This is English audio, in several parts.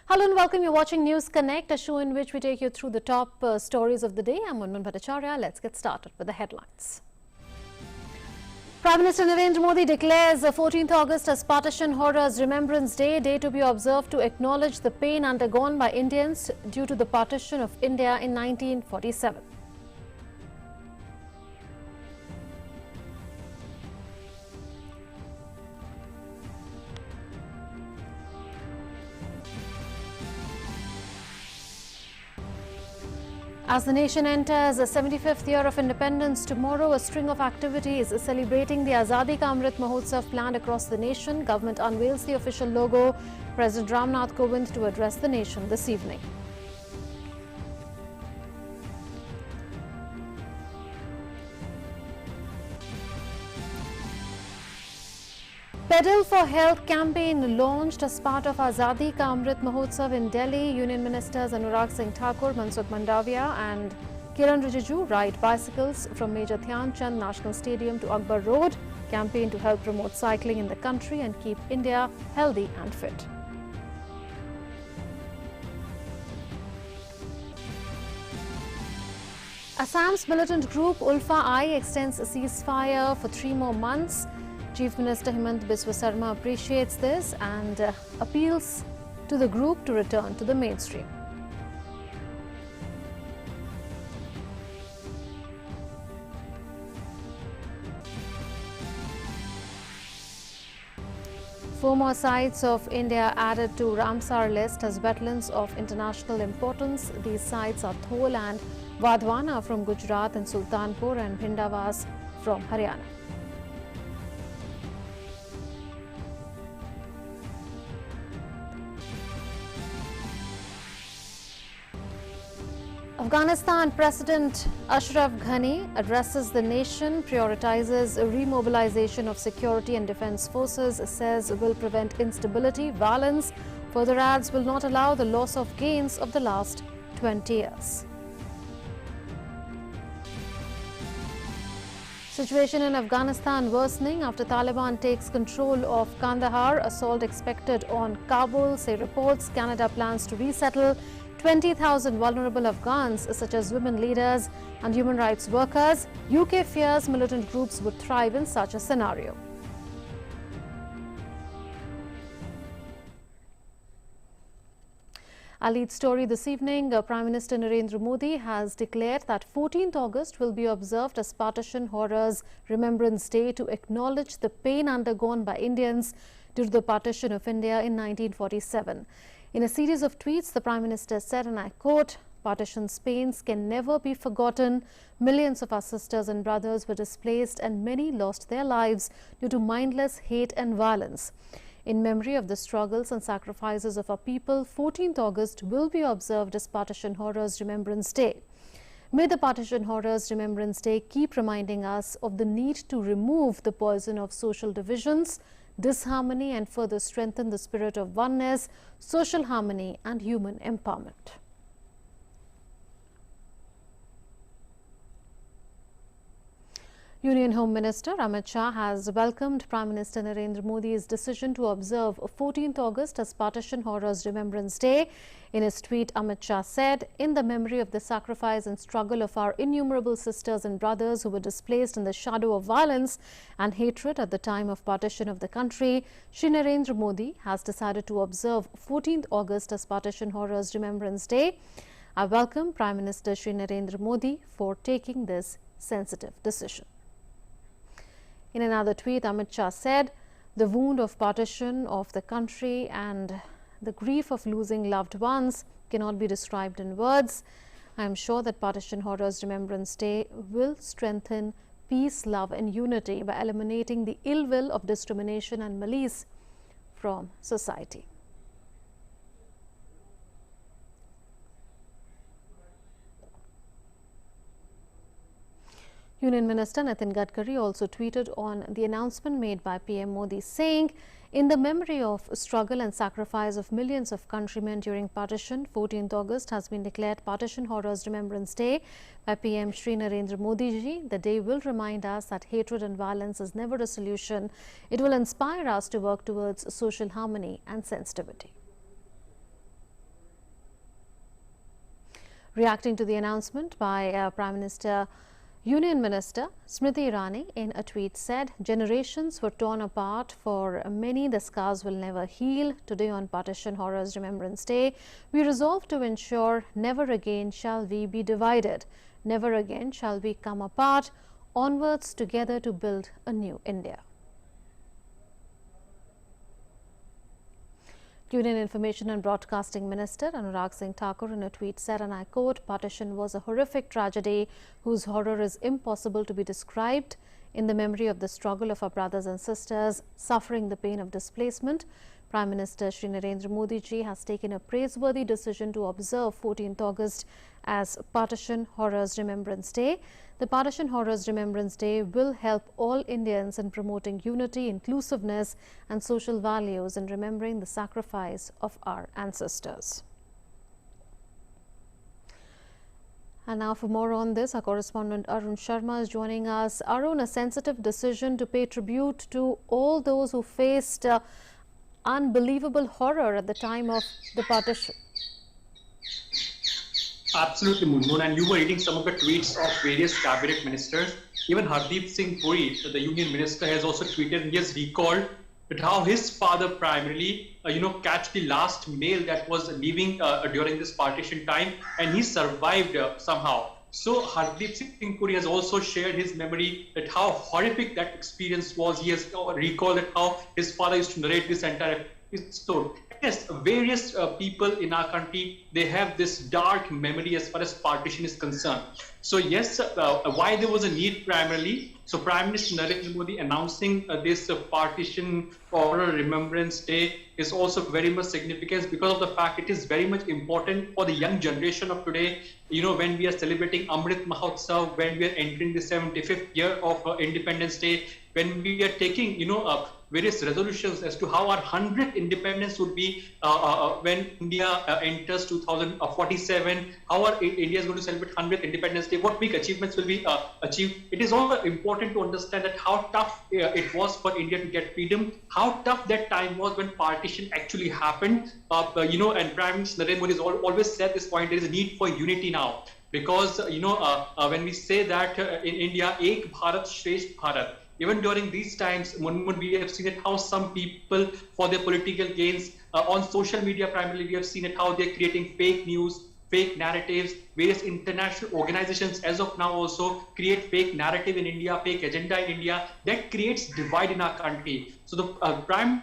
Hello and welcome. You're watching News Connect, a show in which we take you through the top stories of the day. I'm Munman Bhattacharya. Let's get started with the headlines. Prime Minister Narendra Modi declares 14th August as Partition Horrors Remembrance Day to be observed to acknowledge the pain undergone by Indians due to the partition of India in 1947. As the nation enters the 75th year of independence, tomorrow a string of activities celebrating the Azadi Ka Amrit Mahotsav planned across the nation. Government unveils the official logo. President Ramnath Kovind to address the nation this evening. Pedal for Health campaign launched as part of Azadi Ka Amrit Mahotsav in Delhi. Union Ministers Anurag Singh Thakur, Mansukh Mandavia and Kiran Rijiju ride bicycles from Major Dhyan Chand National Stadium to Akbar Road. Campaign to help promote cycling in the country and keep India healthy and fit. Assam's militant group Ulfa-I extends a ceasefire for 3 more months. Chief Minister Himant Biswa Sarma appreciates this and appeals to the group to return to the mainstream. Four more sites of India added to Ramsar list as wetlands of international importance. These sites are Thol and Vadwana from Gujarat and Sultanpur and Bhindawaz from Haryana. Afghanistan President Ashraf Ghani addresses the nation, prioritizes remobilization of security and defense forces, says will prevent instability, violence. Further adds will not allow the loss of gains of the last 20 years. Situation in Afghanistan worsening after Taliban takes control of Kandahar. Assault expected on Kabul, say reports. Canada plans to resettle 20,000 vulnerable Afghans, such as women leaders and human rights workers. UK fears militant groups would thrive in such a scenario. Our lead story this evening, Prime Minister Narendra Modi has declared that 14th August will be observed as Partition Horrors Remembrance Day to acknowledge the pain undergone by Indians due to the partition of India in 1947. In a series of tweets, the Prime Minister said, and I quote, "Partition's pains can never be forgotten. Millions of our sisters and brothers were displaced and many lost their lives due to mindless hate and violence. In memory of the struggles and sacrifices of our people, 14th August will be observed as Partition Horrors Remembrance Day. May the Partition Horrors Remembrance Day keep reminding us of the need to remove the poison of social divisions, disharmony and further strengthen the spirit of oneness, social harmony and human empowerment." Union Home Minister Amit Shah has welcomed Prime Minister Narendra Modi's decision to observe 14th August as Partition Horrors Remembrance Day. In his tweet, Amit Shah said, "In the memory of the sacrifice and struggle of our innumerable sisters and brothers who were displaced in the shadow of violence and hatred at the time of partition of the country, Shri Narendra Modi has decided to observe 14th August as Partition Horrors Remembrance Day. I welcome Prime Minister Shri Narendra Modi for taking this sensitive decision." In another tweet, Amit Shah said, "The wound of partition of the country and the grief of losing loved ones cannot be described in words. I am sure that Partition Horrors Remembrance Day will strengthen peace, love and unity by eliminating the ill will of discrimination and malice from society." Union Minister Nitin Gadkari also tweeted on the announcement made by PM Modi, saying, "In the memory of struggle and sacrifice of millions of countrymen during partition, 14th August has been declared Partition Horrors Remembrance Day by PM Shri Narendra Modi ji. The day will remind us that hatred and violence is never a solution. It will inspire us to work towards social harmony and sensitivity." Reacting to the announcement by Prime Minister, Union Minister Smriti Irani in a tweet said, "Generations were torn apart. For many, the scars will never heal. Today on Partition Horrors Remembrance Day, we resolve to ensure never again shall we be divided. Never again shall we come apart. Onwards together to build a new India." Union Information and Broadcasting Minister Anurag Singh Thakur in a tweet said, and I quote, "Partition was a horrific tragedy whose horror is impossible to be described. In the memory of the struggle of our brothers and sisters suffering the pain of displacement, Prime Minister Shri Narendra Modi ji has taken a praiseworthy decision to observe 14th August as Partition Horrors Remembrance Day. The Partition Horrors Remembrance Day will help all Indians in promoting unity, inclusiveness and social values and remembering the sacrifice of our ancestors." And now for more on this, our correspondent Arun Sharma is joining us. Arun, a sensitive decision to pay tribute to all those who faced unbelievable horror at the time of the partition. Absolutely, Munmoon. And you were reading some of the tweets of various cabinet ministers. Even Hardeep Singh Puri, the union minister, has also tweeted and he has recalled that how his father primarily, catch the last mail that was leaving during this partition time, and he survived somehow. So Hardeep Singh Puri has also shared his memory that how horrific that experience was. He has recalled that how his father used to narrate this entire episode. Yes, various people in our country, they have this dark memory as far as partition is concerned. So yes, why there was a need primarily? So Prime Minister Narendra Modi announcing this Partition Horror Remembrance Day is also very much significant because of the fact it is very much important for the young generation of today. When we are celebrating Amrit Mahotsav, when we are entering the 75th year of Independence Day, when we are taking, various resolutions as to how our 100th independence would be when India enters 2047, how India is going to celebrate 100th Independence Day, what big achievements will be achieved. It is also important to understand that how tough it was for India to get freedom, how tough that time was when partition actually happened. And Prime Minister Narendra Modi has always said this point, there is a need for unity now. Because, when we say that in India, Ek Bharat, Shresth Bharat, even during these times, we have seen it how some people, for their political gains, on social media primarily, we have seen it how they're creating fake news, fake narratives. Various international organizations, as of now, also create fake narrative in India, fake agenda in India. That creates divide in our country. So the Prime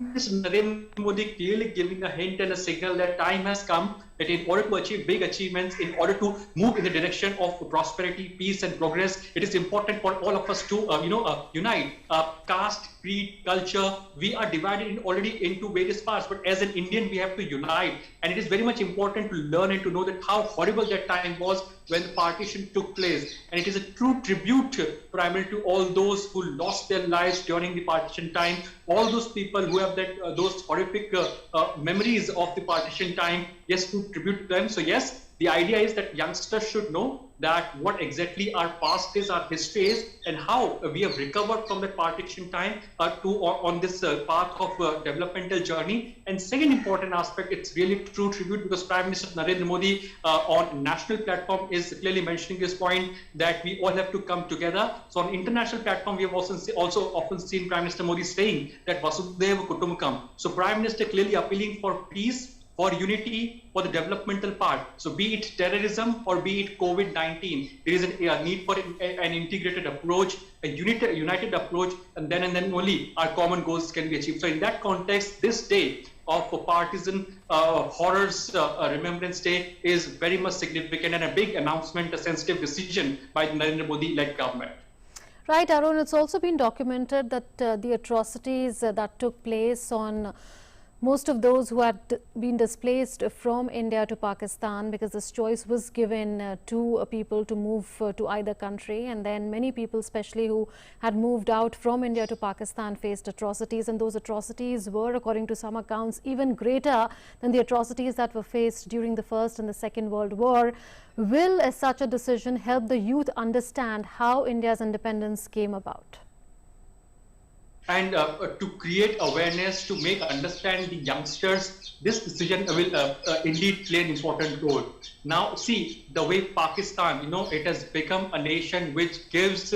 Minister Narendra Modi clearly giving a hint and a signal that time has come, that in order to achieve big achievements, in order to move in the direction of prosperity, peace and progress, it is important for all of us to unite. Caste, creed, culture, we are divided already into various parts, but as an Indian we have to unite, and it is very much important to learn and to know that how horrible that time was when the partition took place. And it is a true tribute primarily to all those who lost their lives during the partition time, all those people who have that those horrific memories of the partition time. Yes, to tribute to them. So yes, the idea is that youngsters should know that what exactly our past is, our history is, and how we have recovered from the partition time on this path of developmental journey. And second important aspect, it's really true tribute because Prime Minister Narendra Modi on national platform is clearly mentioning this point that we all have to come together. So on international platform, we have also often seen Prime Minister Modi saying that Vasudhaiva Kutumbakam. So Prime Minister clearly appealing for peace, for unity, for the developmental part. So be it terrorism or be it COVID-19, there is a need for an integrated approach, a united approach, and then only our common goals can be achieved. So in that context, this day of Partition Horrors Remembrance Day is very much significant and a big announcement, a sensitive decision by the Narendra Modi-led government. Right, Arun, it's also been documented that the atrocities that took place on most of those who had been displaced from India to Pakistan, because this choice was given to people to move to either country, and then many people, especially who had moved out from India to Pakistan, faced atrocities, and those atrocities were, according to some accounts, even greater than the atrocities that were faced during the First and the Second World War. Will such a decision help the youth understand how India's independence came about? And to create awareness, to make understand the youngsters, this decision will indeed play an important role. Now, see the way Pakistan, it has become a nation which gives,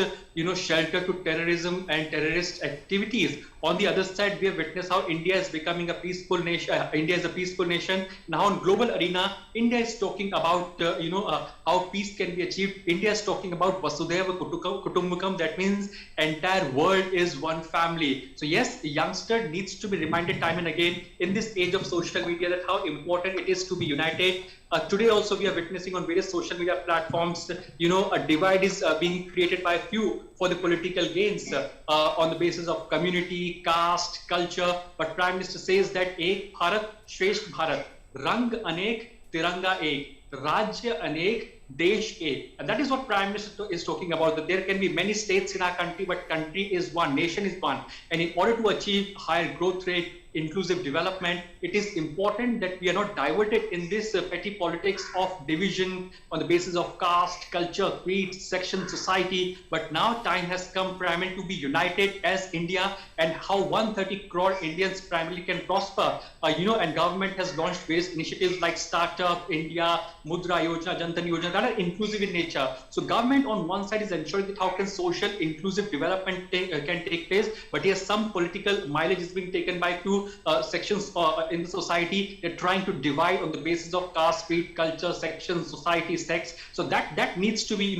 shelter to terrorism and terrorist activities. On the other side, we have witnessed how India is becoming a peaceful nation. India is a peaceful nation. Now, on global arena, India is talking about, how peace can be achieved. India is talking about Vasudhaiva Kutumbakam. That means entire world is one family. So yes, the youngster needs to be reminded time and again in this age of social media that how important it is to be united. Today also we are witnessing on various social media platforms, a divide is being created by a few for the political gains on the basis of community, caste, culture. But Prime Minister says that Ek Bharat, Shresth Bharat, Rang Anek, Tiranga Ek, Rajya Anek, Desh Ek. And that is what Prime Minister is talking about, that there can be many states in our country, but country is one, nation is one. And in order to achieve higher growth rate, inclusive development, it is important that we are not diverted in this petty politics of division on the basis of caste, culture, creed, section, society. But now time has come primarily to be united as India, and how 130 crore Indians primarily can prosper. And government has launched various initiatives like Startup India, Mudra Yojana, Jan Dhan Yojana that are inclusive in nature. So government on one side is ensuring that how can social inclusive development can take place, but yes, some political mileage is being taken by few sections in the society. They're trying to divide on the basis of caste, creed, culture, section, society, sex. So that needs to be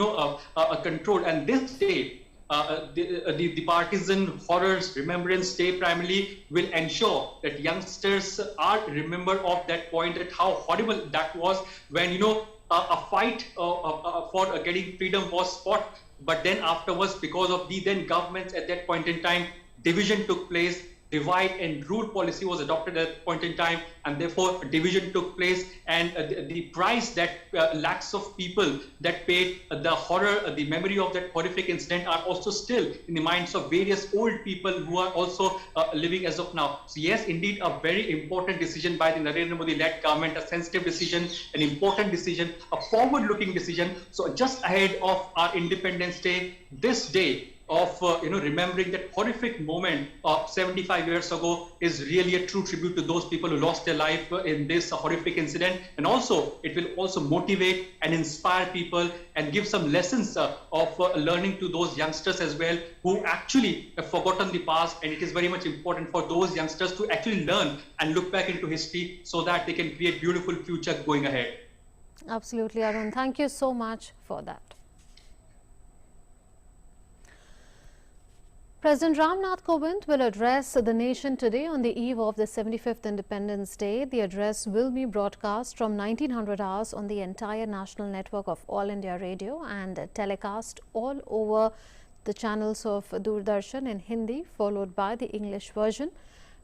controlled. And this day, the partisan horrors remembrance day primarily will ensure that youngsters are remembered of that point, that how horrible that was when a fight for getting freedom was fought, but then afterwards, because of the then governments at that point in time, division took place. Divide and rule policy was adopted at that point in time, and therefore a division took place, and the price that lakhs of people that paid, the horror, the memory of that horrific incident are also still in the minds of various old people who are also living as of now. So yes, indeed, a very important decision by the Narendra Modi-led government, a sensitive decision, an important decision, a forward-looking decision. So just ahead of our Independence Day, this day of remembering that horrific moment of 75 years ago is really a true tribute to those people who lost their life in this horrific incident. And also it will also motivate and inspire people and give some lessons of learning to those youngsters as well who actually have forgotten the past. And it is very much important for those youngsters to actually learn and look back into history so that they can create beautiful future going ahead. Absolutely, Arun. Thank you so much for that. President Ramnath Kovind will address the nation today on the eve of the 75th Independence Day. The address will be broadcast from 1900 hours on the entire national network of All India Radio and telecast all over the channels of Doordarshan in Hindi, followed by the English version.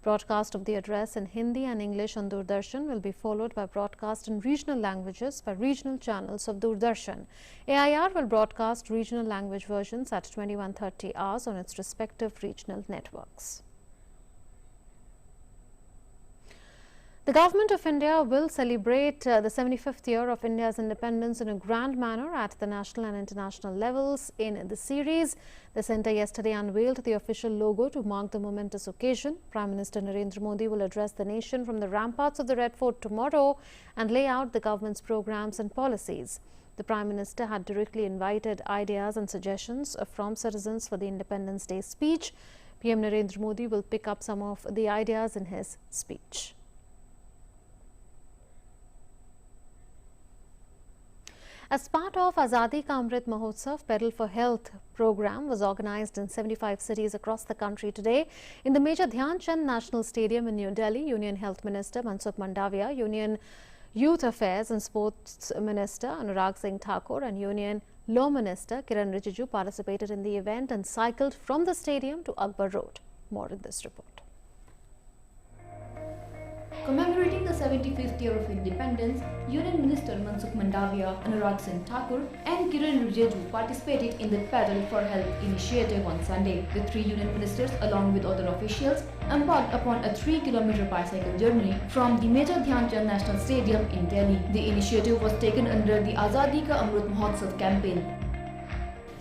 Broadcast of the address in Hindi and English on Doordarshan will be followed by broadcast in regional languages by regional channels of Doordarshan. AIR will broadcast regional language versions at 21:30 hours on its respective regional networks. The Government of India will celebrate the 75th year of India's independence in a grand manner at the national and international levels. In the series, the centre yesterday unveiled the official logo to mark the momentous occasion. Prime Minister Narendra Modi will address the nation from the ramparts of the Red Fort tomorrow and lay out the government's programs and policies. The Prime Minister had directly invited ideas and suggestions from citizens for the Independence Day speech. PM Narendra Modi will pick up some of the ideas in his speech. As part of Azadi Ka Amrit Mahotsav, Pedal for Health program was organized in 75 cities across the country today. In the Major Dhyan Chand National Stadium in New Delhi, Union Health Minister Mansukh Mandavia, Union Youth Affairs and Sports Minister Anurag Singh Thakur and Union Law Minister Kiran Rijiju participated in the event and cycled from the stadium to Akbar Road. More in this report. Commemorating the 75th year of independence, Union Minister Mansukh Mandavia, Anurag Singh Thakur and Kiran Rijiju participated in the Pedal for Health initiative on Sunday. The three union ministers, along with other officials, embarked upon a 3-kilometer bicycle journey from the Major Dhyan Chand National Stadium in Delhi. The initiative was taken under the Azadi Ka Amrit Mahotsav campaign.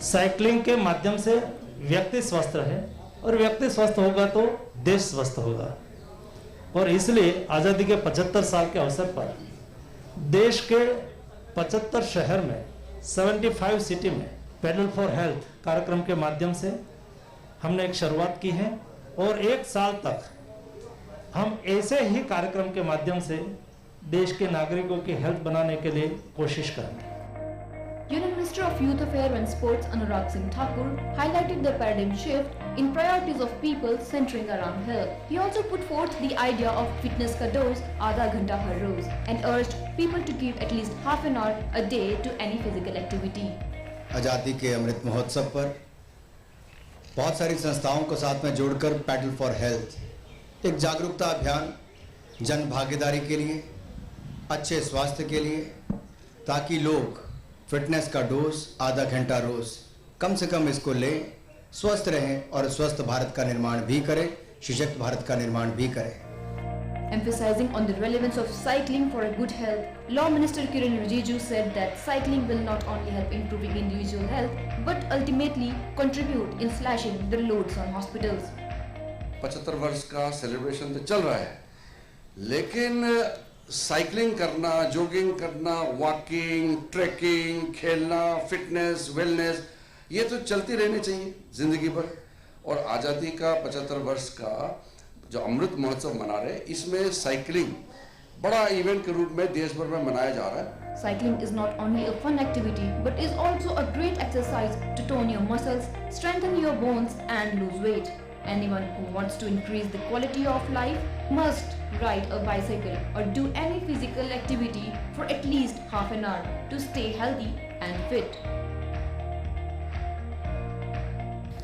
Cycling के माध्यम से व्यक्ति स्वस्थ रहे और व्यक्ति स्वस्थ होगा तो देश स्वस्थ होगा, और इसलिए आज़ादी के 75 साल के अवसर पर देश के 75 शहर में 75 सिटी में पैडल फॉर हेल्थ कार्यक्रम के माध्यम से हमने एक शुरुआत की है और एक साल तक हम ऐसे ही कार्यक्रम के माध्यम से देश के नागरिकों की हेल्थ बनाने के लिए कोशिश करेंगे। Union Minister of Youth Affairs and Sports Anurag Singh Thakur highlighted the paradigm shift in priorities of people centering around health. He also put forth the idea of fitness ka dose आधा घंटा हर रोज and urged people to give at least half an hour a day to any physical activity. आजादी के अमृत महोत्सव पर बहुत सारी संस्थाओं को साथ में जोड़कर पैडल फॉर हेल्थ एक जागरूकता अभियान जन भागीदारी के लिए, अच्छे स्वास्थ्य के लिए, ताकि लोग फिटनेस का डोज आधा घंटा रोज कम से कम इसको लें, स्वस्थ रहें और स्वस्थ भारत का निर्माण भी करें, सशक्त भारत का निर्माण भी करें। Emphasizing on the relevance of cycling for a good health, Law Minister Kiren Rijiju said that cycling will not only help improving individual health but ultimately contribute in slashing the loads on hospitals. 75 वर्ष का celebration तो चल रहा है, लेकिन cycling करना, jogging करना, walking, trekking, खेलना, फिटनेस, वेलनेस, ये तो चलती रहनी चाहिए जिंदगी भर। और आज़ादी का 75 वर्ष का जो अमृत महोत्सव मना रहे हैं, इसमें साइकिलिंग बड़ा इवेंट के रूप में देश भर में मनाया जा रहा है। Cycling is not only a fun activity but is also a great exercise to tone your muscles, strengthen your bones and lose weight. Anyone who wants to increase the quality of life must ride a bicycle or do any physical activity for at least half an hour to stay healthy and fit.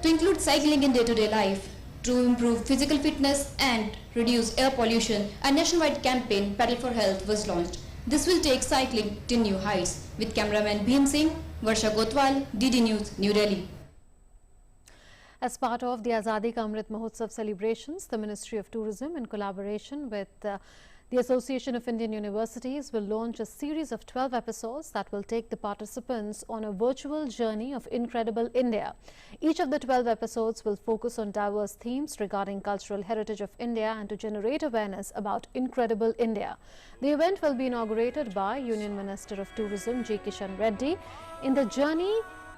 To include cycling in day-to-day life, to improve physical fitness and reduce air pollution, a nationwide campaign, Paddle for Health, was launched. This will take cycling to new heights. With cameraman Bhim Singh, Varsha Gotwal, DD News, New Delhi. As part of the Azadi Ka Amrit Mahotsav celebrations, the Ministry of Tourism, in collaboration with the Association of Indian Universities, will launch a series of 12 episodes that will take the participants on a virtual journey of incredible India. Each of the 12 episodes will focus on diverse themes regarding cultural heritage of India and to generate awareness about incredible India. The event will be inaugurated by Union Minister of Tourism G. Kishan Reddy. In the journey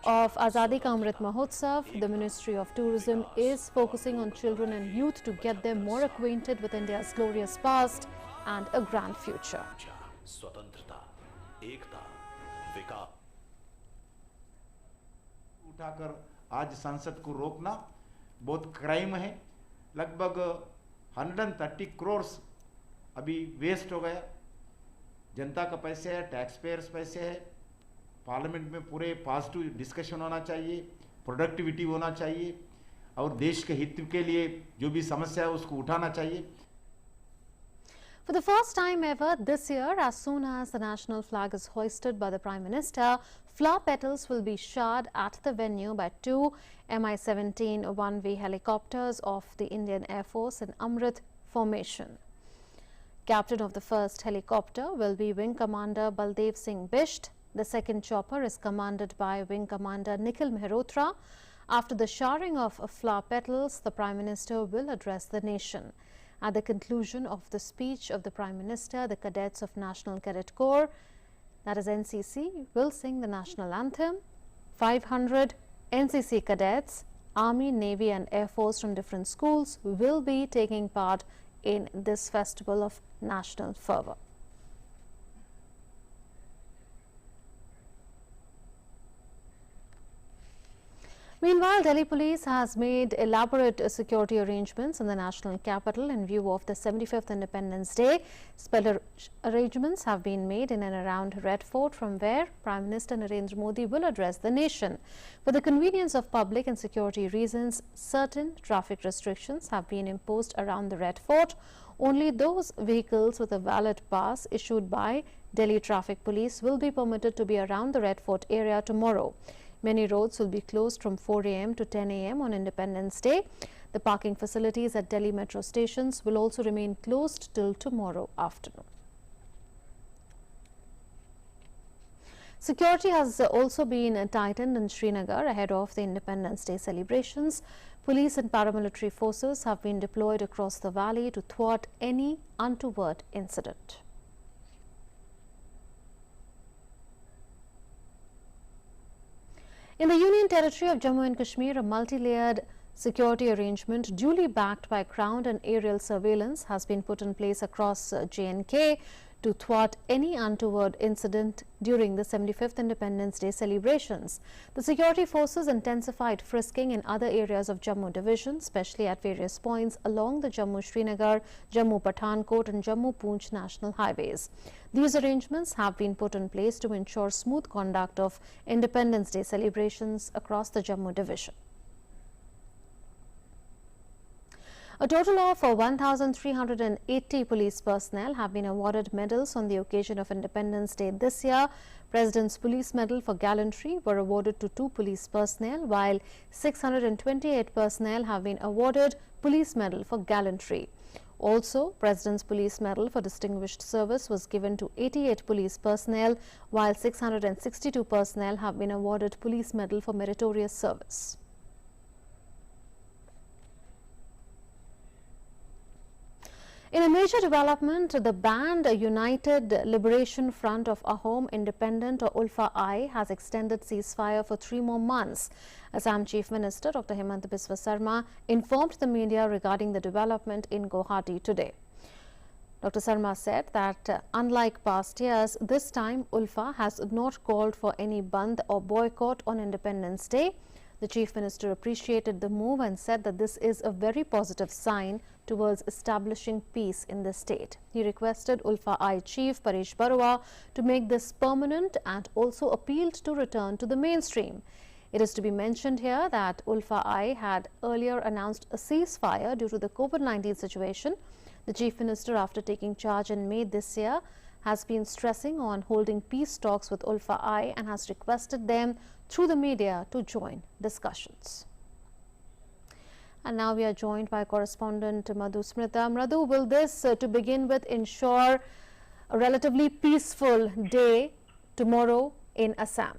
of Azadi Ka Amrit Mahotsav, the Ministry of Tourism is focusing on children and youth to get them more acquainted with India's glorious past and a grand future. उठाकर आज संसद को रोकना बहुत crime है। लगभग 130 करोड़ अभी waste हो गया। जनता का पैसे है, टैक्स पेयर्स पैसे है। पार्लियामेंट में पूरे पॉजिटिव डिस्कशन होना चाहिए, प्रोडक्टिविटी होना चाहिए और देश के हित के लिए जो भी समस्या है उसको उठाना चाहिए। For the first time ever this year, as soon as the national flag is hoisted by the Prime Minister, flower petals will be showered at the venue by two Mi-17 1V helicopters of the Indian Air Force in Amrit formation. Captain of the first helicopter will be Wing Commander Baldev Singh Bisht. The second chopper is commanded by Wing Commander Nikhil Mehrotra. After the showering of flower petals, the Prime Minister will address the nation. At the conclusion of the speech of the Prime Minister, the cadets of National Cadet Corps, that is NCC, will sing the national anthem. 500 NCC cadets, Army, Navy and Air Force from different schools will be taking part in this festival of national fervour. Meanwhile, Delhi Police has made elaborate security arrangements in the national capital in view of the 75th Independence Day. Special arrangements have been made in and around Red Fort, from where Prime Minister Narendra Modi will address the nation. For the convenience of public and security reasons, certain traffic restrictions have been imposed around the Red Fort. Only those vehicles with a valid pass issued by Delhi Traffic Police will be permitted to be around the Red Fort area tomorrow. Many roads will be closed from 4 a.m. to 10 a.m. on Independence Day. The parking facilities at Delhi metro stations will also remain closed till tomorrow afternoon. Security has also been tightened in Srinagar ahead of the Independence Day celebrations. Police and paramilitary forces have been deployed across the valley to thwart any untoward incident. In the Union Territory of Jammu and Kashmir, a multi-layered security arrangement duly backed by ground and aerial surveillance has been put in place across J&K to thwart any untoward incident during the 75th Independence Day celebrations. The security forces intensified frisking in other areas of Jammu division, especially at various points along the Jammu-Srinagar, Jammu-Pathankot and Jammu-Poonch national highways. These arrangements have been put in place to ensure smooth conduct of Independence Day celebrations across the Jammu division. A total of 1,380 police personnel have been awarded medals on the occasion of Independence Day this year. President's Police Medal for Gallantry were awarded to 2 police personnel, while 628 personnel have been awarded Police Medal for Gallantry. Also, President's Police Medal for Distinguished Service was given to 88 police personnel, while 662 personnel have been awarded Police Medal for Meritorious Service. In a major development, the banned United Liberation Front of Ahom Independent or ULFA-I has extended ceasefire for 3 more months. Assam Chief Minister Dr. Himanta Biswa Sarma informed the media regarding the development in Guwahati today. Dr. Sarma said that unlike past years, this time ULFA has not called for any bandh or boycott on Independence Day. The Chief Minister appreciated the move and said that this is a very positive sign towards establishing peace in the state. He requested ULFA-I Chief Paresh Barua to make this permanent and also appealed to return to the mainstream. It is to be mentioned here that ULFA-I had earlier announced a ceasefire due to the COVID-19 situation. The Chief Minister, after taking charge in May this year, has been stressing on holding peace talks with ULFA-I and has requested them through the media to join discussions. And now we are joined by correspondent Madhu Smrita. Madhu, will this, to begin with, ensure a relatively peaceful day tomorrow in Assam?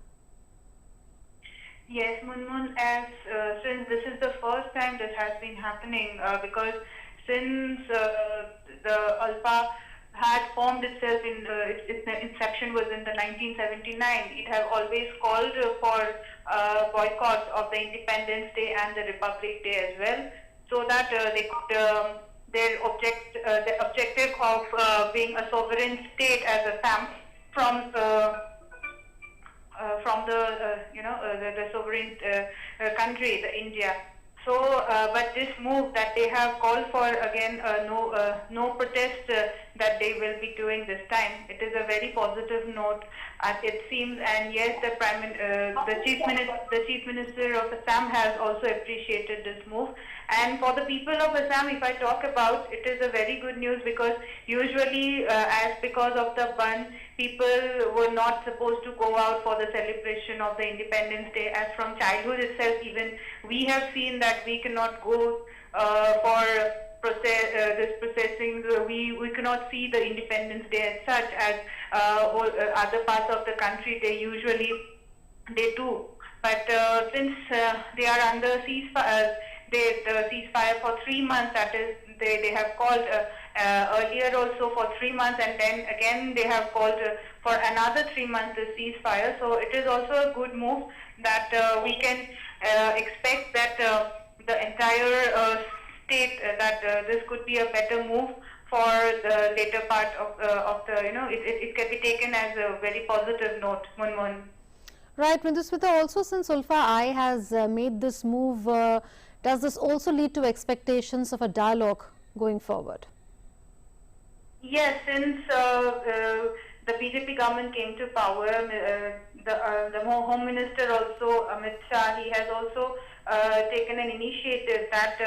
Yes, Munmun, as since this is the first time this has been happening, because since the ULFA had formed itself in its inception was in the 1979. It have always called for boycott of the Independence Day and the Republic Day as well, so that they could the objective of being a sovereign state as Assam from the sovereign country, the India. So, but this move that they have called for again, no protest that they will be doing this time. It is a very positive note, it seems. And yes, the chief minister of Assam has also appreciated this move. And for the people of Assam, if I talk about, it is a very good news, because usually, because of the ban, people were not supposed to go out for the celebration of the Independence Day. As from childhood itself, even we have seen that we cannot go for this processing. We cannot see the Independence Day as such as other parts of the country. They usually do. But since they are under ceasefire, the ceasefire for 3 months, that is, they have called earlier also for 3 months, and then again they have called for another 3 months the ceasefire. So it is also a good move that we can expect that the entire state, that this could be a better move for the later part of the, it can be taken as a very positive note, Munmun. Right, Madhu Smrita, also since ULFA-I has made this move, does this also lead to expectations of a dialogue going forward? Yes, since the BJP government came to power, the Home Minister also, Amit Shah, he has also taken an initiative that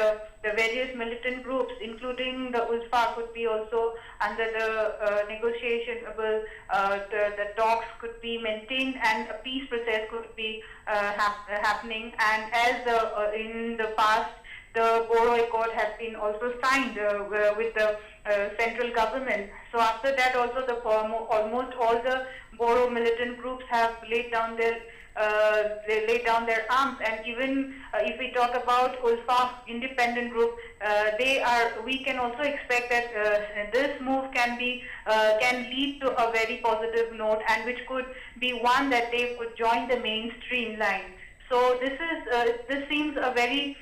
the various militant groups, including the ULFA, could be also under the negotiation. The talks could be maintained and a peace process could be happening. And as in the past, the Boro Accord has been also signed with the central government. So after that, also almost all the Boro militant groups have laid down their arms. And even if we talk about ULFA independent group, we can also expect that this move can lead to a very positive note, and which could be one that they could join the mainstream line. So this seems a very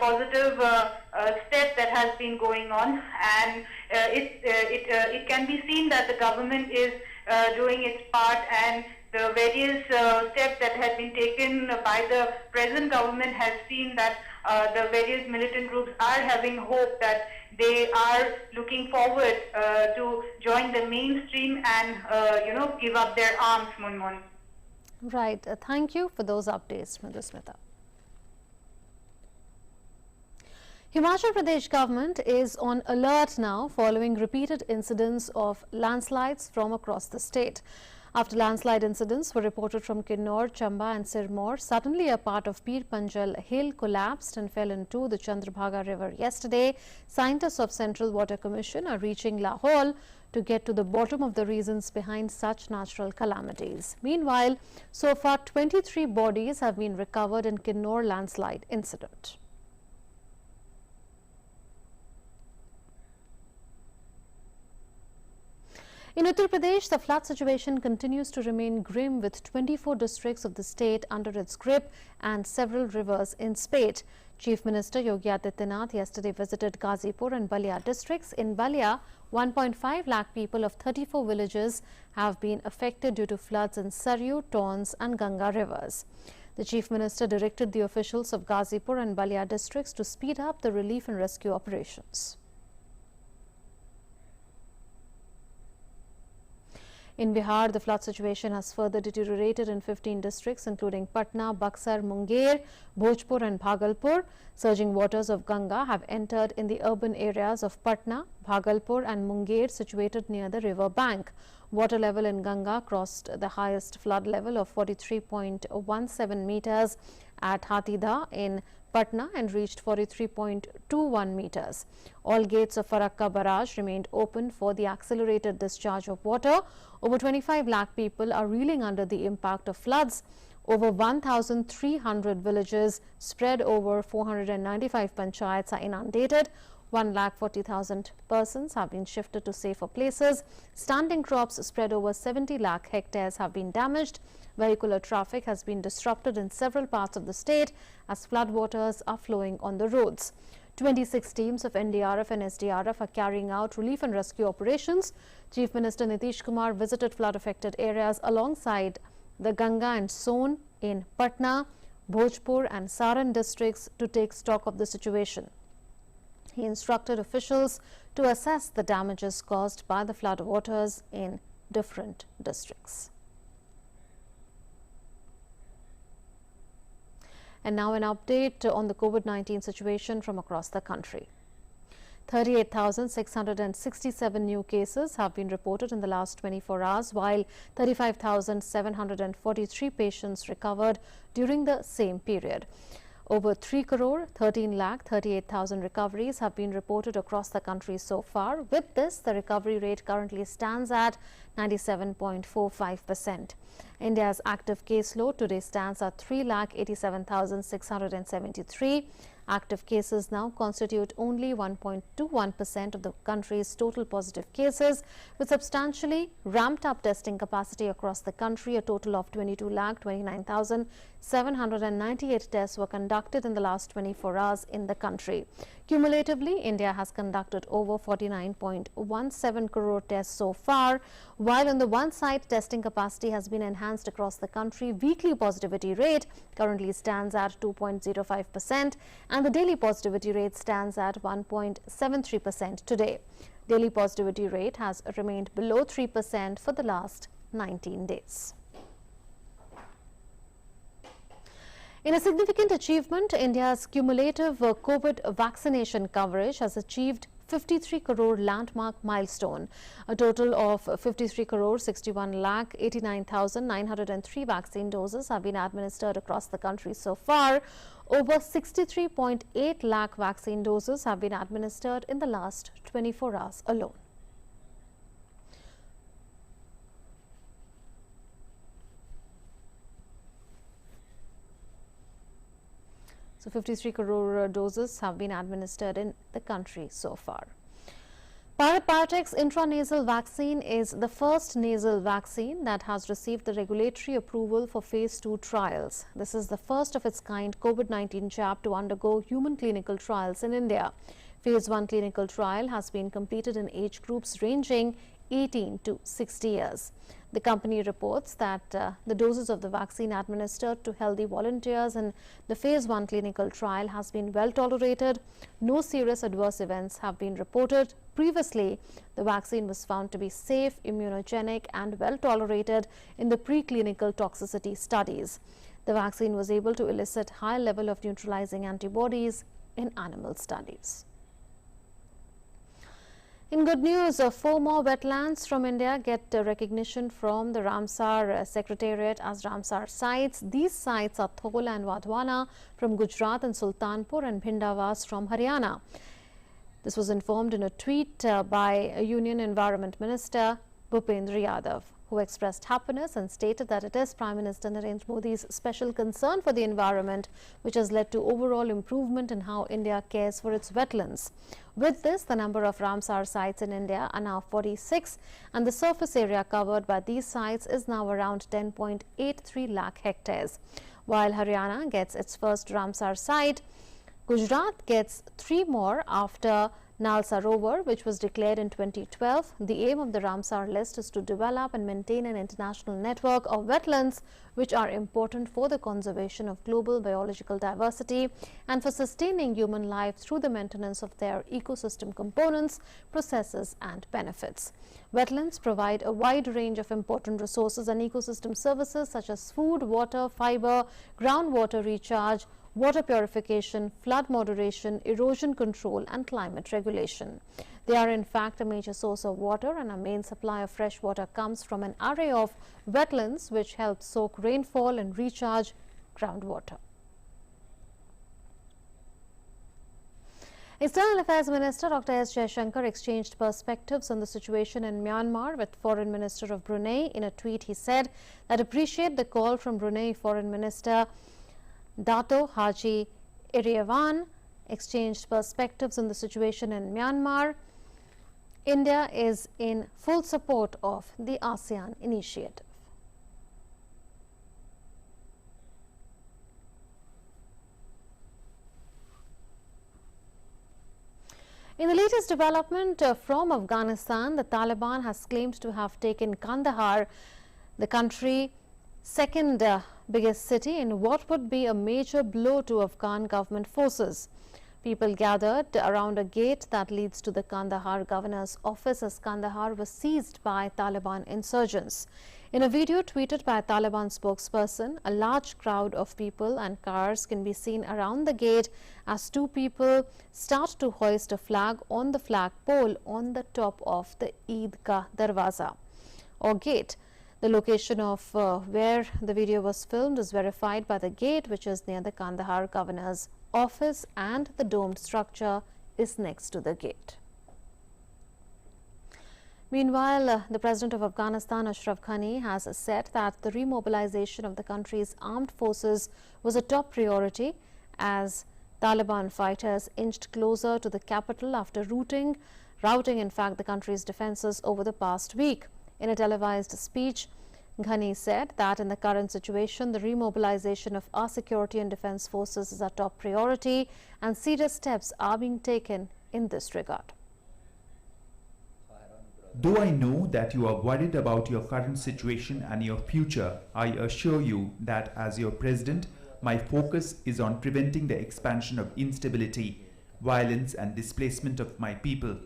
positive step that has been going on, and it can be seen that the government is doing its part, and the various steps that have been taken by the present government has seen that the various militant groups are having hope that they are looking forward to join the mainstream and give up their arms, Munmun. Right. Thank you for those updates, Madhusmita. Himachal Pradesh government is on alert now following repeated incidents of landslides from across the state. After landslide incidents were reported from Kinnaur, Chamba and Sirmaur, suddenly a part of Pir Panjal hill collapsed and fell into the Chandrabhaga river yesterday. Scientists of Central Water Commission are reaching Lahore to get to the bottom of the reasons behind such natural calamities. Meanwhile, so far 23 bodies have been recovered in Kinnaur landslide incident. In Uttar Pradesh, the flood situation continues to remain grim with 24 districts of the state under its grip and several rivers in spate. Chief Minister Yogi Adityanath yesterday visited Ghazipur and Balia districts. In Balia, 1.5 lakh people of 34 villages have been affected due to floods in Saryu, Tons and Ganga rivers. The Chief Minister directed the officials of Ghazipur and Balia districts to speed up the relief and rescue operations. In Bihar, the flood situation has further deteriorated in 15 districts, including Patna, Buxar, Munger, Bhojpur and Bhagalpur. Surging waters of Ganga have entered in the urban areas of Patna, Bhagalpur and Munger, situated near the river bank. Water level in Ganga crossed the highest flood level of 43.17 meters at Hatida in Patna and reached 43.21 meters. All gates of Farakka barrage remained open for the accelerated discharge of water. Over 25 lakh people are reeling under the impact of floods. Over 1,300 villages spread over 495 panchayats are inundated. 1,40,000 persons have been shifted to safer places. Standing crops spread over 70 lakh hectares have been damaged. Vehicular traffic has been disrupted in several parts of the state as floodwaters are flowing on the roads. 26 teams of NDRF and SDRF are carrying out relief and rescue operations. Chief Minister Nitish Kumar visited flood-affected areas alongside the Ganga and Son in Patna, Bhojpur and Saran districts to take stock of the situation. He instructed officials to assess the damages caused by the floodwaters in different districts. And now an update on the COVID-19 situation from across the country. 38,667 new cases have been reported in the last 24 hours, while 35,743 patients recovered during the same period. Over 3 crore 13 lakh 38,000 recoveries have been reported across the country so far. With this, the recovery rate currently stands at 97.45%. India's active caseload today stands at 3,87,673. Active cases now constitute only 1.21% of the country's total positive cases. With substantially ramped up testing capacity across the country, a total of 22,29,798 tests were conducted in the last 24 hours in the country. Cumulatively, India has conducted over 49.17 crore tests so far. While on the one side, testing capacity has been enhanced across the country, weekly positivity rate currently stands at 2.05% and the daily positivity rate stands at 1.73% today. Daily positivity rate has remained below 3% for the last 19 days. In a significant achievement, India's cumulative COVID vaccination coverage has achieved 53 crore landmark milestone. A total of 53 crore 61 lakh 89,903 vaccine doses have been administered across the country so far. Over 63.8 lakh vaccine doses have been administered in the last 24 hours alone. So 53 crore doses have been administered in the country so far. Bharat Biotech's intranasal vaccine is the first nasal vaccine that has received the regulatory approval for phase 2 trials. This is the first of its kind COVID-19 jab to undergo human clinical trials in India. Phase 1 clinical trial has been completed in age groups ranging 18 to 60 years. The company reports that the doses of the vaccine administered to healthy volunteers in the phase 1 clinical trial has been well tolerated. No serious adverse events have been reported. Previously, the vaccine was found to be safe, immunogenic and well tolerated in the preclinical toxicity studies. The vaccine was able to elicit high level of neutralizing antibodies in animal studies. In good news, 4 more wetlands from India get recognition from the Ramsar Secretariat as Ramsar sites. These sites are Thola and Wadhwana from Gujarat and Sultanpur and Bhindawaz from Haryana. This was informed in a tweet by Union Environment Minister Bhupendra Yadav, who expressed happiness and stated that it is Prime Minister Narendra Modi's special concern for the environment which has led to overall improvement in how India cares for its wetlands. With this, the number of Ramsar sites in India are now 46 and the surface area covered by these sites is now around 10.83 lakh hectares. While Haryana gets its first Ramsar site, Gujarat gets 3 more after Nal Sarovar, which was declared in 2012. The aim of the Ramsar list is to develop and maintain an international network of wetlands which are important for the conservation of global biological diversity and for sustaining human life through the maintenance of their ecosystem components, processes and benefits. Wetlands provide a wide range of important resources and ecosystem services such as food, water, fiber, groundwater recharge, water purification, flood moderation, erosion control and climate regulation. They are in fact a major source of water, and our main supply of fresh water comes from an array of wetlands which help soak rainfall and recharge groundwater. External Affairs Minister Dr. S. Jaishankar exchanged perspectives on the situation in Myanmar with Foreign Minister of Brunei. In a tweet, he said that appreciate the call from Brunei Foreign Minister Dato Haji Iriawan exchanged perspectives on the situation in Myanmar. India is in full support of the ASEAN initiative. In the latest development from Afghanistan, the Taliban has claimed to have taken Kandahar, the country's second biggest city, in what would be a major blow to Afghan government forces. People gathered around a gate that leads to the Kandahar governor's office as Kandahar was seized by Taliban insurgents. In a video tweeted by a Taliban spokesperson, a large crowd of people and cars can be seen around the gate as 2 people start to hoist a flag on the flagpole on the top of the Eidgah Darwaza or gate. The location of where the video was filmed is verified by the gate, which is near the Kandahar governor's office, and the domed structure is next to the gate. Meanwhile, the President of Afghanistan, Ashraf Ghani, has said that the remobilization of the country's armed forces was a top priority as Taliban fighters inched closer to the capital after routing in fact the country's defenses over the past week. In a televised speech, Ghani said that in the current situation, the remobilization of our security and defense forces is our top priority and serious steps are being taken in this regard. Though I know that you are worried about your current situation and your future, I assure you that as your president, my focus is on preventing the expansion of instability, violence and displacement of my people.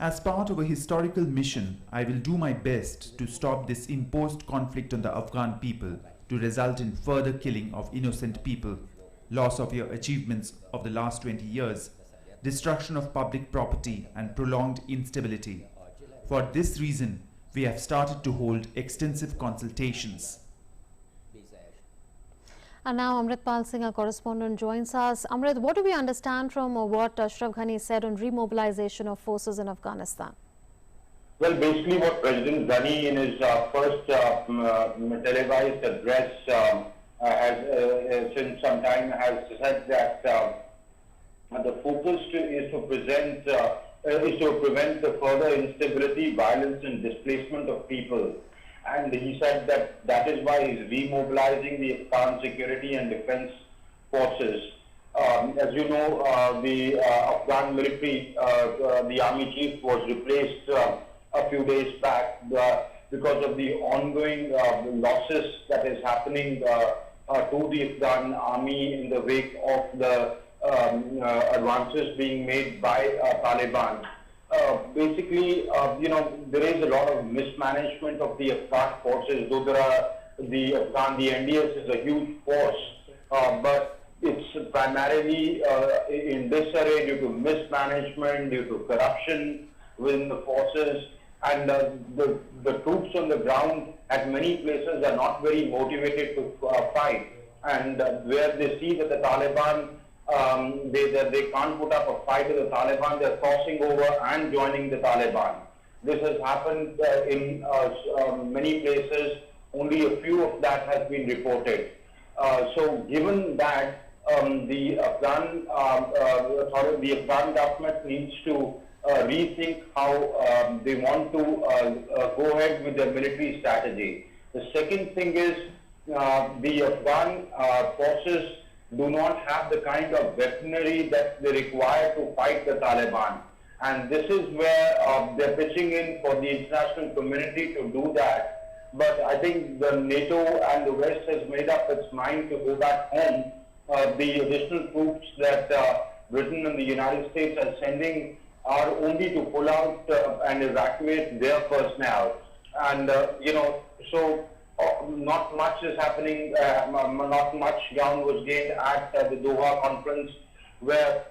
As part of a historical mission, I will do my best to stop this imposed conflict on the Afghan people to result in further killing of innocent people, loss of your achievements of the last 20 years, destruction of public property and prolonged instability. For this reason, we have started to hold extensive consultations. And now Amritpal Singh, our correspondent, joins us. Amrit, what do we understand from what Ashraf Ghani said on remobilization of forces in Afghanistan? Well, basically what President Ghani in his first televised address since some time has said that the focus is to present is to prevent the further instability, violence, and displacement of people. And he said that that is why he's remobilizing the Afghan security and defense forces. As you know, the Afghan military, the army chief was replaced a few days back because of the ongoing losses that is happening to the Afghan army in the wake of the advances being made by Taliban. Basically, there is a lot of mismanagement of the Afghan forces, though the NDS is a huge force, but it's primarily in disarray due to mismanagement, due to corruption within the forces, and the troops on the ground at many places are not very motivated to fight, and where they see that the Taliban they can't put up a fight with the Taliban, they're crossing over and joining the Taliban. This has happened in many places. Only a few of that has been reported. So given that, the Afghan government needs to rethink how they want to go ahead with their military strategy. The second thing is the Afghan forces do not have the kind of weaponry that they require to fight the Taliban. And this is where they're pitching in for the international community to do that. But I think the NATO and the West has made up its mind to go back home. The additional troops that Britain and the United States are sending are only to pull out and evacuate their personnel. And, so not much is happening, not much ground was gained at the Doha conference, where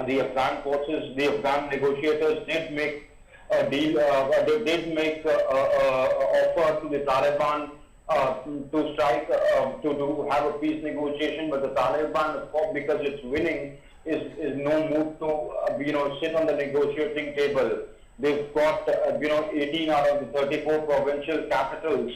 the Afghan forces, the Afghan negotiators did make a deal, they did make an offer to the Taliban to strike, to have a peace negotiation, but the Taliban, because it's winning, is no mood to, sit on the negotiating table. They've got, 18 out of the 34 provincial capitals.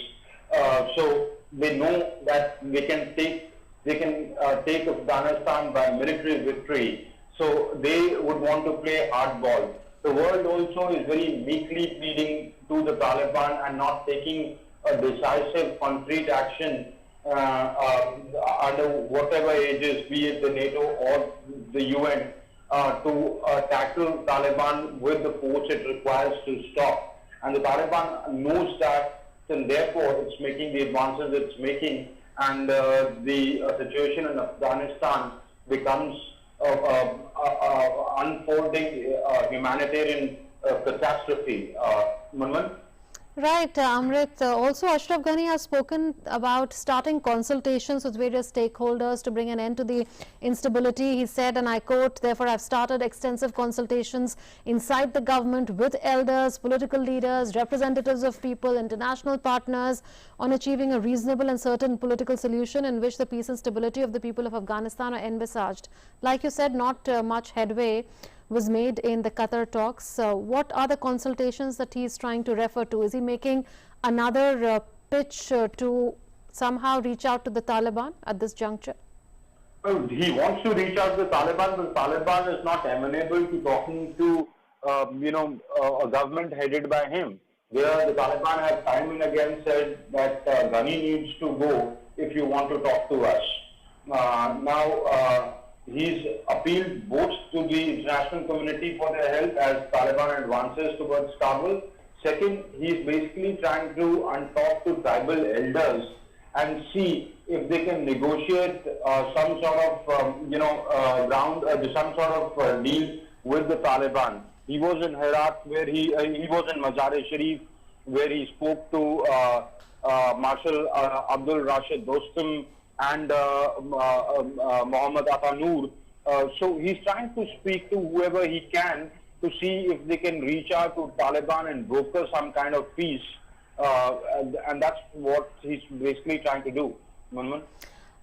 So they know that they can take Afghanistan by military victory. So they would want to play hardball. The world also is very meekly pleading to the Taliban and not taking a decisive, concrete action under whatever aegis, be it the NATO or the UN, to tackle Taliban with the force it requires to stop. And the Taliban knows that, and therefore it's making the advances it's making, and the situation in Afghanistan becomes unfolding humanitarian catastrophe. Manman? Right, Amrit. Also, Ashraf Ghani has spoken about starting consultations with various stakeholders to bring an end to the instability. He said, and I quote, "Therefore, I've started extensive consultations inside the government with elders, political leaders, representatives of people, international partners on achieving a reasonable and certain political solution in which the peace and stability of the people of Afghanistan are envisaged." Like you said, not much headway was made in the Qatar talks. What are the consultations that he is trying to refer to? Is he making another pitch to somehow reach out to the Taliban at this juncture? Well, he wants to reach out to the Taliban, but the Taliban is not amenable to talking to, a government headed by him. Where the Taliban have time and again said that Ghani needs to go if you want to talk to us. He's appealed both to the international community for their help as Taliban advances towards Kabul. Second, he's basically trying to talk to tribal elders and see if they can negotiate some sort of, some sort of deal with the Taliban. He was in Herat, where he was in Mazar-e-Sharif, where he spoke to Marshal Abdul Rashid Dostum and Mohammad Atanur. So he's trying to speak to whoever he can to see if they can reach out to Taliban and broker some kind of peace. And that's what he's basically trying to do. Manman?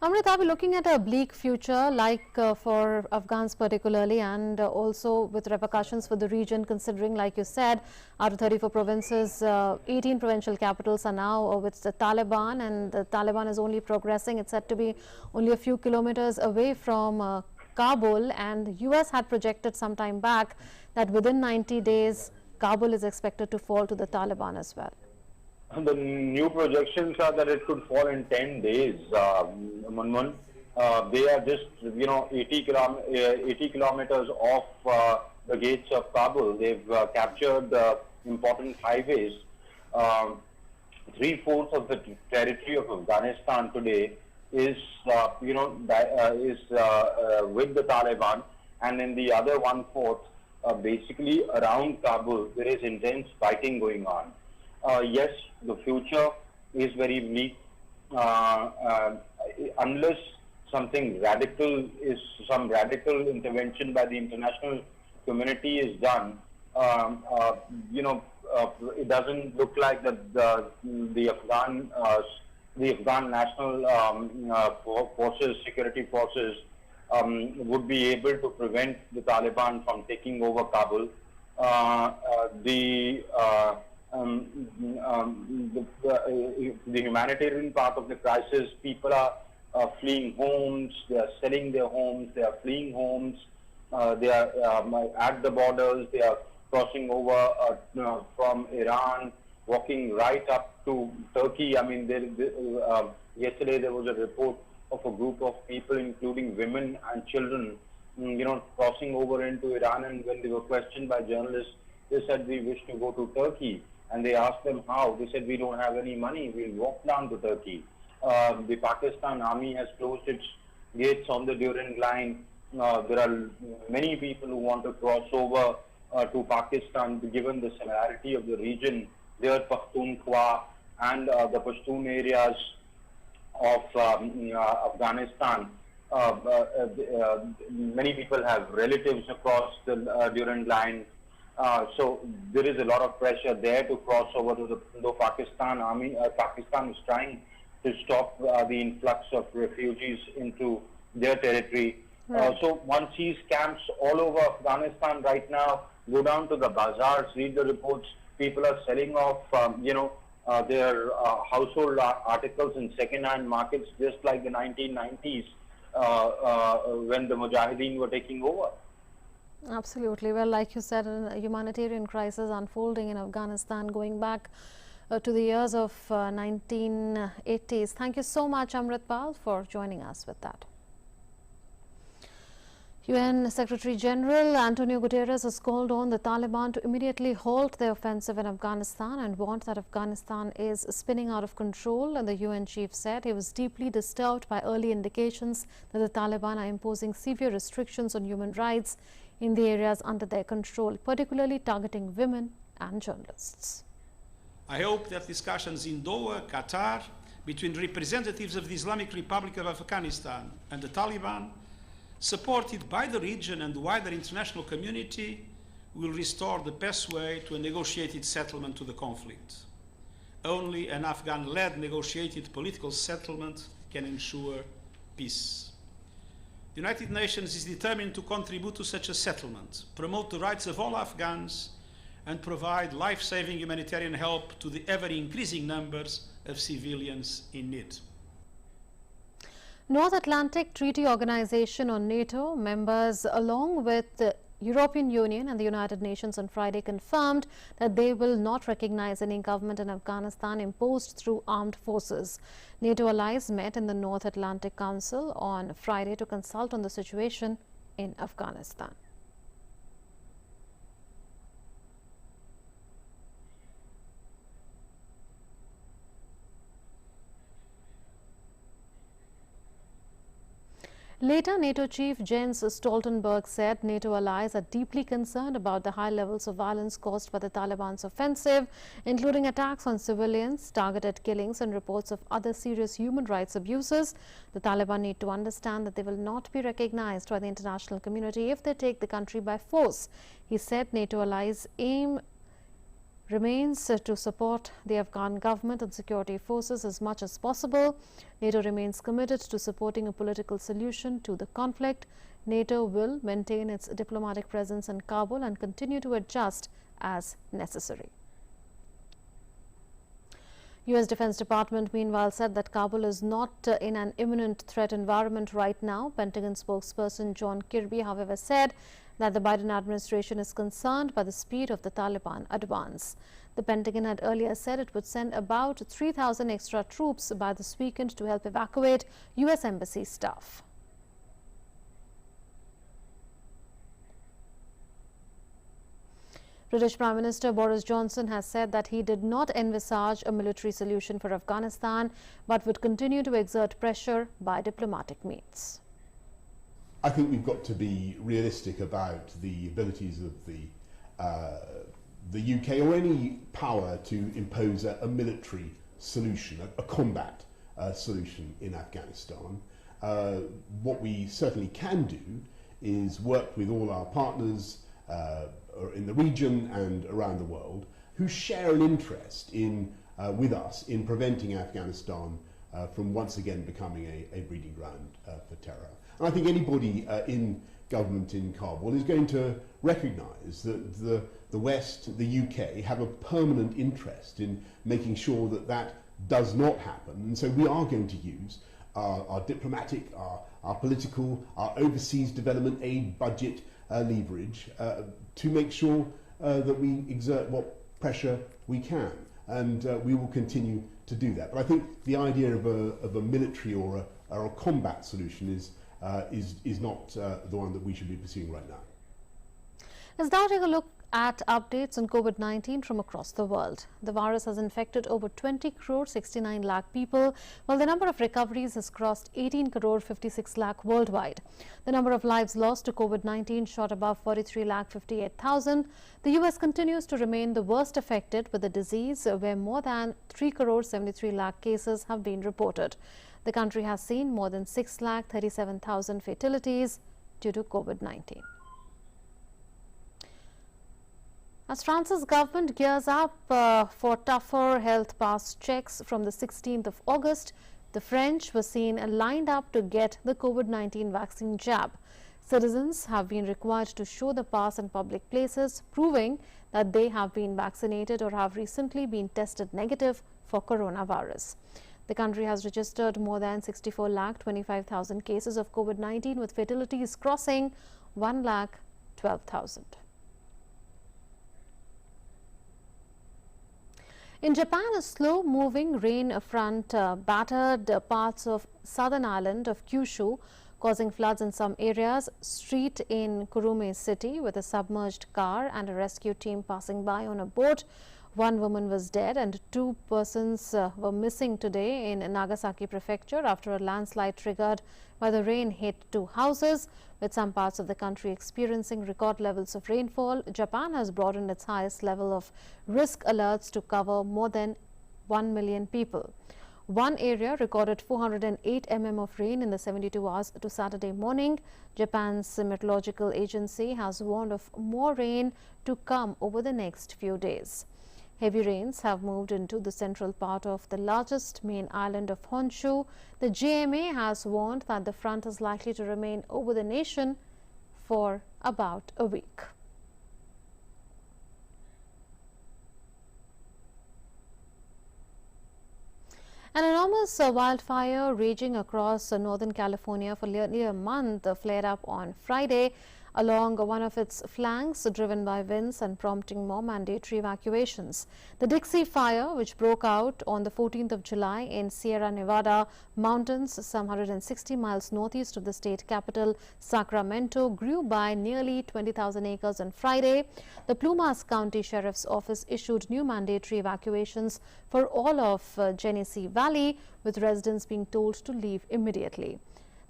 Amrit, are we looking at a bleak future, like for Afghans particularly, and also with repercussions for the region, considering, like you said, out of 34 provinces, 18 provincial capitals are now with the Taliban, and the Taliban is only progressing. It's said to be only a few kilometers away from Kabul, and the US had projected some time back that within 90 days, Kabul is expected to fall to the Taliban as well. The new projections are that it could fall in 10 days, Munmun. They are just, 80 kilometers off the gates of Kabul. They've captured important highways. 3/4 of the territory of Afghanistan today is, with the Taliban, and in the other 1/4, basically around Kabul, there is intense fighting going on. Yes, the future is very bleak unless some radical intervention by the international community is done. It doesn't look like that the Afghan national forces, security forces, would be able to prevent the Taliban from taking over Kabul. The humanitarian part of the crisis, people are fleeing homes, they are selling their homes, they are fleeing homes, they are at the borders, they are crossing over from Iran, walking right up to Turkey. I mean, yesterday there was a report of a group of people, including women and children, crossing over into Iran, and when they were questioned by journalists, they said, we wish to go to Turkey. And they asked them how. They said, we don't have any money, we'll walk down to Turkey. The Pakistan army has closed its gates on the Durand line. There are many people who want to cross over to Pakistan, given the similarity of the region. There, Pakhtunkhwa and the Pashtun areas of Afghanistan. Many people have relatives across the Durand line. So there is a lot of pressure there to cross over to the Pakistan army. Pakistan is trying to stop the influx of refugees into their territory. Right. So one sees camps all over Afghanistan right now. Go down to the bazaars, read the reports. People are selling off, their household articles in second-hand markets, just like the 1990s when the Mujahideen were taking over. Absolutely. Well, like you said, a humanitarian crisis unfolding in Afghanistan going back to the years of 1980s. Thank you so much, Amritpal, for joining us with that. UN Secretary General Antonio Guterres has called on the Taliban to immediately halt their offensive in Afghanistan and warned that Afghanistan is spinning out of control. And the UN chief said he was deeply disturbed by early indications that the Taliban are imposing severe restrictions on human rights in the areas under their control, particularly targeting women and journalists. I hope that discussions in Doha, Qatar, between representatives of the Islamic Republic of Afghanistan and the Taliban, supported by the region and the wider international community, will restore the best way to a negotiated settlement to the conflict. Only an Afghan-led negotiated political settlement can ensure peace. The United Nations is determined to contribute to such a settlement, promote the rights of all Afghans, and provide life-saving humanitarian help to the ever-increasing numbers of civilians in need. North Atlantic Treaty Organization, or NATO, members along with the European Union and the United Nations on Friday confirmed that they will not recognize any government in Afghanistan imposed through armed forces. NATO allies met in the North Atlantic Council on Friday to consult on the situation in Afghanistan. Later, NATO chief Jens Stoltenberg said NATO allies are deeply concerned about the high levels of violence caused by the Taliban's offensive, including attacks on civilians, targeted killings and reports of other serious human rights abuses. The Taliban need to understand that they will not be recognized by the international community if they take the country by force. He said NATO allies' aim remains to support the Afghan government and security forces as much as possible. NATO remains committed to supporting a political solution to the conflict. NATO will maintain its diplomatic presence in Kabul and continue to adjust as necessary. U.S. Defense Department meanwhile said that Kabul is not in an imminent threat environment right now. Pentagon spokesperson John Kirby, however, said that the Biden administration is concerned by the speed of the Taliban advance. The Pentagon had earlier said it would send about 3,000 extra troops by this weekend to help evacuate U.S. Embassy staff. British Prime Minister Boris Johnson has said that he did not envisage a military solution for Afghanistan, but would continue to exert pressure by diplomatic means. I think we've got to be realistic about the abilities of the UK or any power to impose a military solution, a combat solution in Afghanistan. What we certainly can do is work with all our partners in the region and around the world who share an interest in, with us in preventing Afghanistan from once again becoming a breeding ground for terror. And I think anybody in government in Kabul is going to recognise that the West, the UK, have a permanent interest in making sure that that does not happen. And so we are going to use our diplomatic, our political, our overseas development aid budget leverage to make sure that we exert what pressure we can, and we will continue to do that. But I think the idea of a military or a combat solution is not the one that we should be pursuing right now. Let's now take a look at updates on COVID-19 from across the world. The virus has infected over 20 crore 69 lakh people, while the number of recoveries has crossed 18 crore 56 lakh worldwide. The number of lives lost to COVID-19 shot above 43 lakh 58,000. The US continues to remain the worst affected with the disease, where more than 3 crore 73 lakh cases have been reported. The country has seen more than 6 lakh 37,000 fatalities due to COVID-19. As France's government gears up for tougher health pass checks from the 16th of August, the French were seen lined up to get the COVID-19 vaccine jab. Citizens have been required to show the pass in public places, proving that they have been vaccinated or have recently been tested negative for coronavirus. The country has registered more than 64 lakh 25,000 cases of COVID-19, with fatalities crossing 1 lakh 12,000. In Japan, a slow-moving rain front battered parts of southern island of Kyushu, causing floods in some areas. Street in Kurume city with a submerged car and a rescue team passing by on a boat. One woman was dead and 2 persons were missing today in Nagasaki prefecture after a landslide triggered by the rain hit 2 houses. With some parts of the country experiencing record levels of rainfall, Japan has broadened its highest level of risk alerts to cover more than 1 million people. One area recorded 408 mm of rain in the 72 hours to Saturday morning. Japan's meteorological agency has warned of more rain to come over the next few days. Heavy rains have moved into the central part of the largest main island of Honshu. The JMA has warned that the front is likely to remain over the nation for about a week. An enormous wildfire raging across Northern California for nearly a month flared up on Friday along one of its flanks, driven by winds and prompting more mandatory evacuations. The Dixie Fire, which broke out on the 14th of July in Sierra Nevada mountains, some 160 miles northeast of the state capital, Sacramento, grew by nearly 20,000 acres on Friday. The Plumas County Sheriff's Office issued new mandatory evacuations for all of Genesee Valley, with residents being told to leave immediately.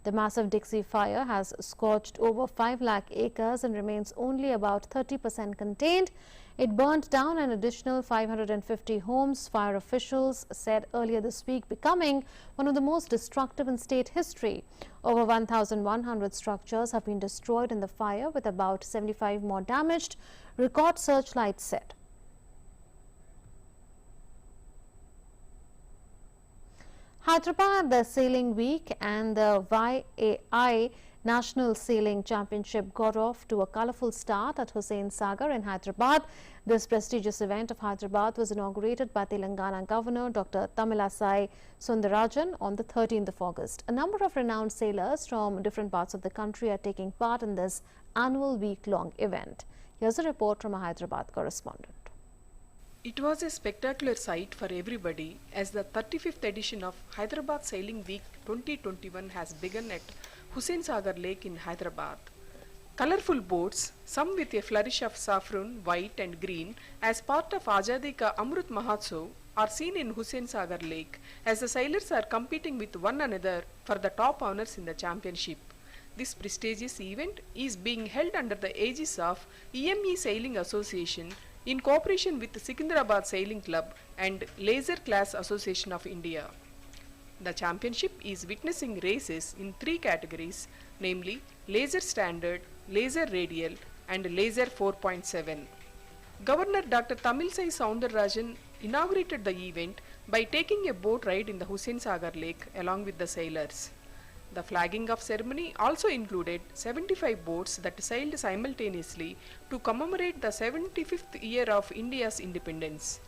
The massive Dixie Fire has scorched over 5 lakh acres and remains only about 30% contained. It burnt down an additional 550 homes, fire officials said earlier this week, becoming one of the most destructive in state history. Over 1,100 structures have been destroyed in the fire, with about 75 more damaged, Record Searchlight said. Hyderabad Sailing Week and the YAI National Sailing Championship got off to a colourful start at Hussain Sagar in Hyderabad. This prestigious event of Hyderabad was inaugurated by Telangana Governor Dr. Tamilisai Sundararajan on the 13th of August. A number of renowned sailors from different parts of the country are taking part in this annual week-long event. Here's a report from a Hyderabad correspondent. It was a spectacular sight for everybody as the 35th edition of Hyderabad Sailing Week 2021 has begun at Hussain Sagar Lake in Hyderabad. Colourful boats, some with a flourish of saffron, white and green as part of Azadi Ka Amrit Mahotsav, are seen in Hussain Sagar Lake as the sailors are competing with one another for the top honours in the championship. This prestigious event is being held under the aegis of EME Sailing Association in cooperation with the Secunderabad Sailing Club and Laser Class Association of India. The championship is witnessing races in 3 categories, namely Laser Standard, Laser Radial and Laser 4.7. Governor Dr. Tamilisai Sundararajan inaugurated the event by taking a boat ride in the Hussain Sagar Lake along with the sailors. The flagging of ceremony also included 75 boats that sailed simultaneously to commemorate the 75th year of India's independence.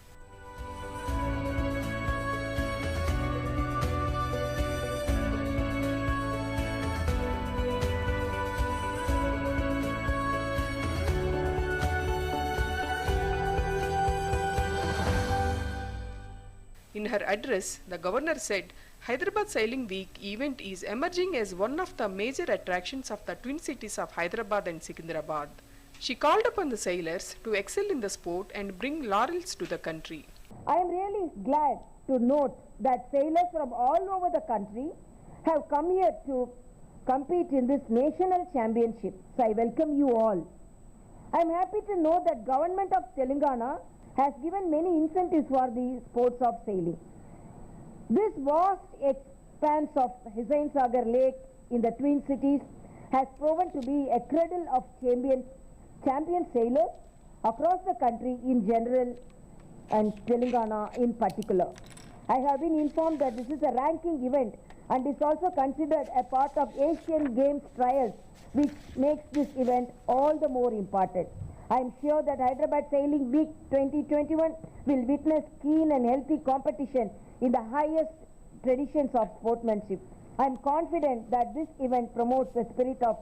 In her address, the governor said, Hyderabad Sailing Week event is emerging as one of the major attractions of the twin cities of Hyderabad and Secunderabad. She called upon the sailors to excel in the sport and bring laurels to the country. I am really glad to note that sailors from all over the country have come here to compete in this national championship. So I welcome you all. I am happy to know that Government of Telangana has given many incentives for the sports of sailing. This vast expanse of Hussain Sagar Lake in the Twin Cities has proven to be a cradle of champion sailors across the country in general and Telangana in particular. I have been informed that this is a ranking event and is also considered a part of Asian Games trials, which makes this event all the more important. I am sure that Hyderabad Sailing Week 2021 will witness keen and healthy competition in the highest traditions of sportsmanship. I am confident that this event promotes a spirit of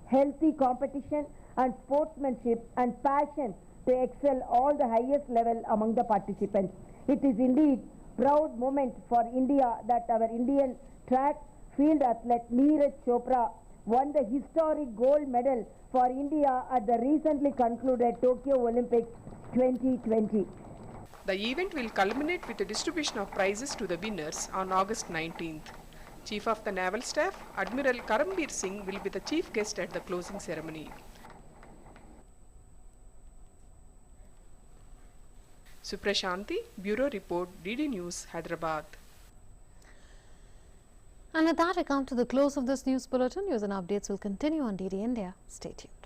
healthy competition and sportsmanship and passion to excel all the highest level among the participants. It is indeed a proud moment for India that our Indian track field athlete Neeraj Chopra won the historic gold medal for India at the recently concluded Tokyo Olympics 2020. The event will culminate with the distribution of prizes to the winners on August 19th. Chief of the Naval Staff, Admiral Karambir Singh, will be the chief guest at the closing ceremony. Suprashanti, Bureau Report, DD News, Hyderabad. And at that, I come to the close of this news bulletin. News and updates will continue on DD India. Stay tuned.